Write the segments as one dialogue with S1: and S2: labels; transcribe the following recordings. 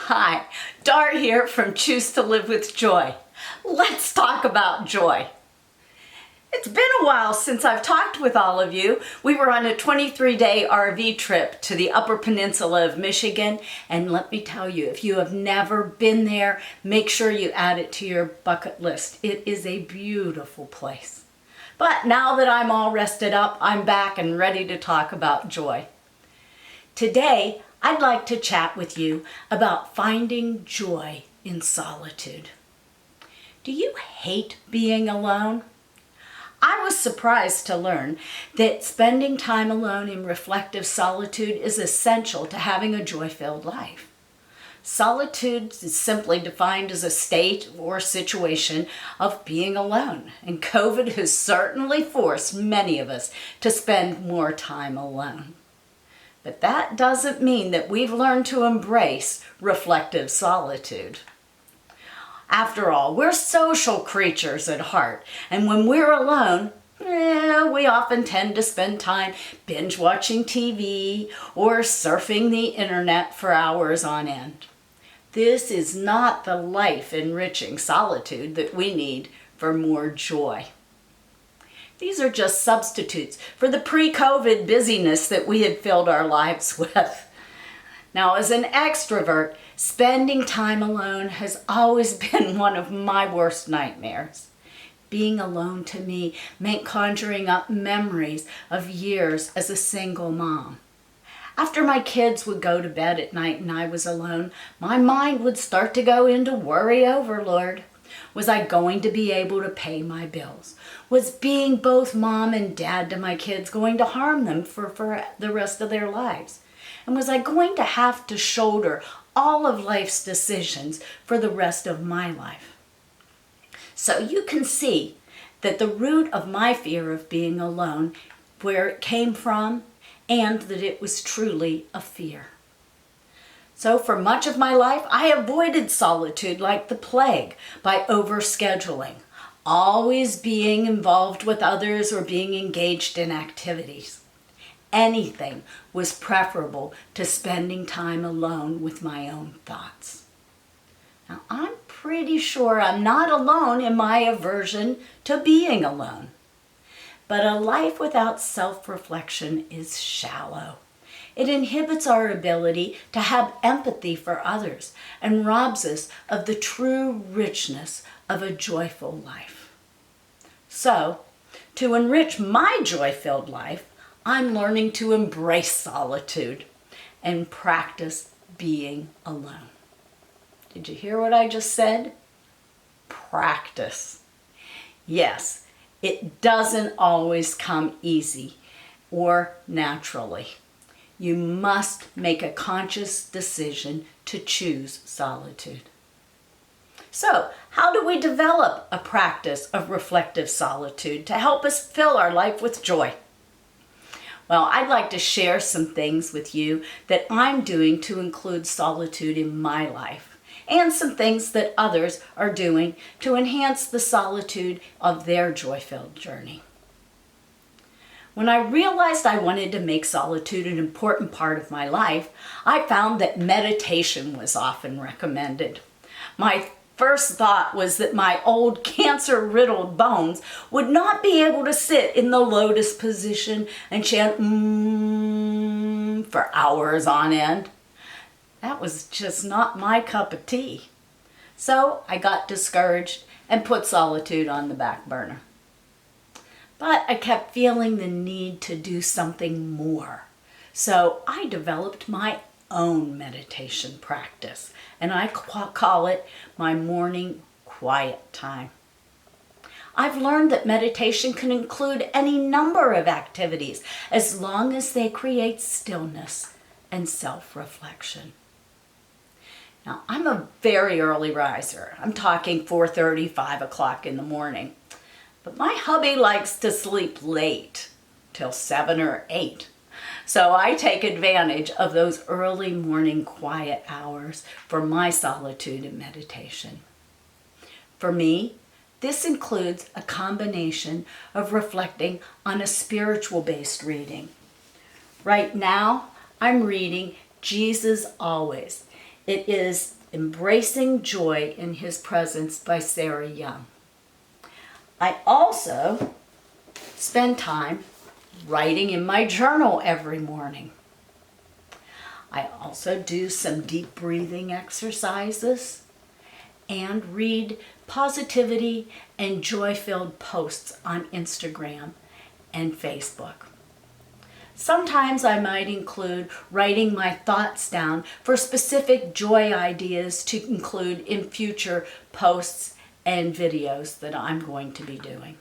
S1: Hi, Dar here from Choose to Live with Joy. Let's talk about joy. It's been a while since I've talked with all of you. We were on a 23-day RV trip to the Upper Peninsula of Michigan, and let me tell you, if you have never been there, make sure you add it to your bucket list. It is a beautiful place. But now that I'm all rested up, I'm back and ready to talk about joy. Today, I'd like to chat with you about finding joy in solitude. Do you hate being alone? I was surprised to learn that spending time alone in reflective solitude is essential to having a joy-filled life. Solitude is simply defined as a state or situation of being alone, and COVID has certainly forced many of us to spend more time alone. But that doesn't mean that we've learned to embrace reflective solitude. After all, we're social creatures at heart, and when we're alone, we often tend to spend time binge watching TV or surfing the internet for hours on end. This is not the life-enriching solitude that we need for more joy. These are just substitutes for the pre-COVID busyness that we had filled our lives with. Now, as an extrovert, spending time alone has always been one of my worst nightmares. Being alone to me meant conjuring up memories of years as a single mom. After my kids would go to bed at night and I was alone, my mind would start to go into worry overload. Was I going to be able to pay my bills? Was being both mom and dad to my kids going to harm them for the rest of their lives? And was I going to have to shoulder all of life's decisions for the rest of my life? So you can see that the root of my fear of being alone, where it came from, and that it was truly a fear. So for much of my life, I avoided solitude like the plague by overscheduling, always being involved with others or being engaged in activities. Anything was preferable to spending time alone with my own thoughts. Now, I'm pretty sure I'm not alone in my aversion to being alone. But a life without self-reflection is shallow. It inhibits our ability to have empathy for others and robs us of the true richness of a joyful life. So, to enrich my joy-filled life, I'm learning to embrace solitude and practice being alone. Did you hear what I just said? Practice. Yes, it doesn't always come easy or naturally. You must make a conscious decision to choose solitude. So, how do we develop a practice of reflective solitude to help us fill our life with joy? Well, I'd like to share some things with you that I'm doing to include solitude in my life, and some things that others are doing to enhance the solitude of their joy-filled journey. When I realized I wanted to make solitude an important part of my life, I found that meditation was often recommended. My first thought was that my old cancer-riddled bones would not be able to sit in the lotus position and chant for hours on end. That was just not my cup of tea. So I got discouraged and put solitude on the back burner. But I kept feeling the need to do something more. So I developed my own meditation practice, and I call it my morning quiet time. I've learned that meditation can include any number of activities as long as they create stillness and self-reflection. Now, I'm a very early riser. I'm talking 4:30, 5 o'clock in the morning. But my hubby likes to sleep late, till 7 or 8. So I take advantage of those early morning quiet hours for my solitude and meditation. For me, this includes a combination of reflecting on a spiritual-based reading. Right now, I'm reading Jesus Always. It is Embracing Joy in His Presence by Sarah Young. I also spend time writing in my journal every morning. I also do some deep breathing exercises and read positivity and joy-filled posts on Instagram and Facebook. Sometimes I might include writing my thoughts down for specific joy ideas to include in future posts and videos that I'm going to be doing.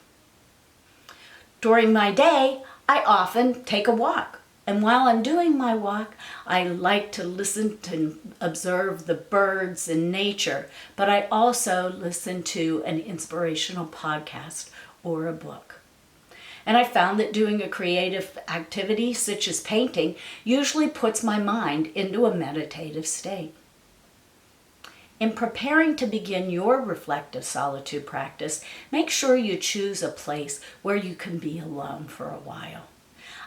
S1: During my day, I often take a walk. And while I'm doing my walk, I like to listen to observe the birds and nature, but I also listen to an inspirational podcast or a book. And I found that doing a creative activity such as painting usually puts my mind into a meditative state. In preparing to begin your reflective solitude practice, make sure you choose a place where you can be alone for a while.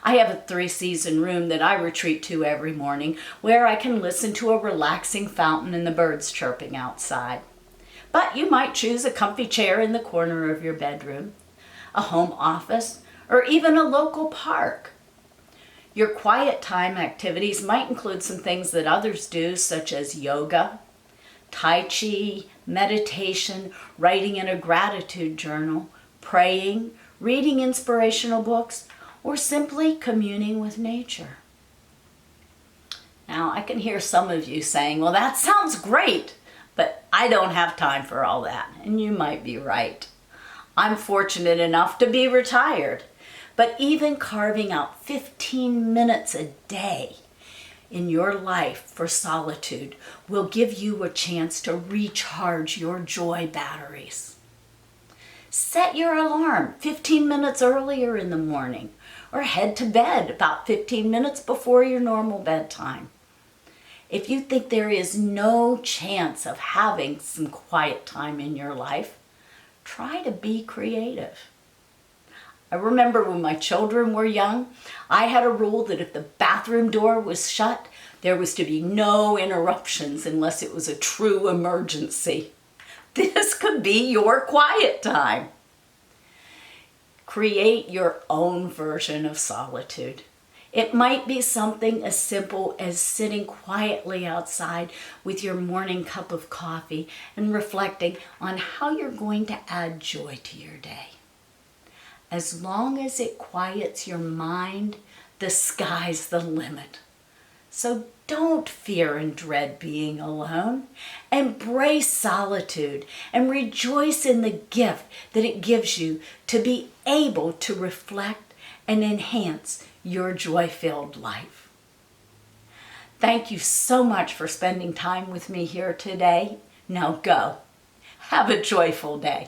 S1: I have a 3-season room that I retreat to every morning where I can listen to a relaxing fountain and the birds chirping outside. But you might choose a comfy chair in the corner of your bedroom, a home office, or even a local park. Your quiet time activities might include some things that others do, such as yoga, Tai Chi, meditation, writing in a gratitude journal, praying, reading inspirational books, or simply communing with nature. Now, I can hear some of you saying, well, that sounds great, but I don't have time for all that. And you might be right. I'm fortunate enough to be retired, but even carving out 15 minutes a day in your life for solitude will give you a chance to recharge your joy batteries. Set your alarm 15 minutes earlier in the morning, or head to bed about 15 minutes before your normal bedtime. If you think there is no chance of having some quiet time in your life, try to be creative. I remember when my children were young, I had a rule that if the bathroom door was shut, there was to be no interruptions unless it was a true emergency. This could be your quiet time. Create your own version of solitude. It might be something as simple as sitting quietly outside with your morning cup of coffee and reflecting on how you're going to add joy to your day. As long as it quiets your mind, the sky's the limit. So don't fear and dread being alone. Embrace solitude and rejoice in the gift that it gives you to be able to reflect and enhance your joy-filled life. Thank you so much for spending time with me here today. Now go. Have a joyful day.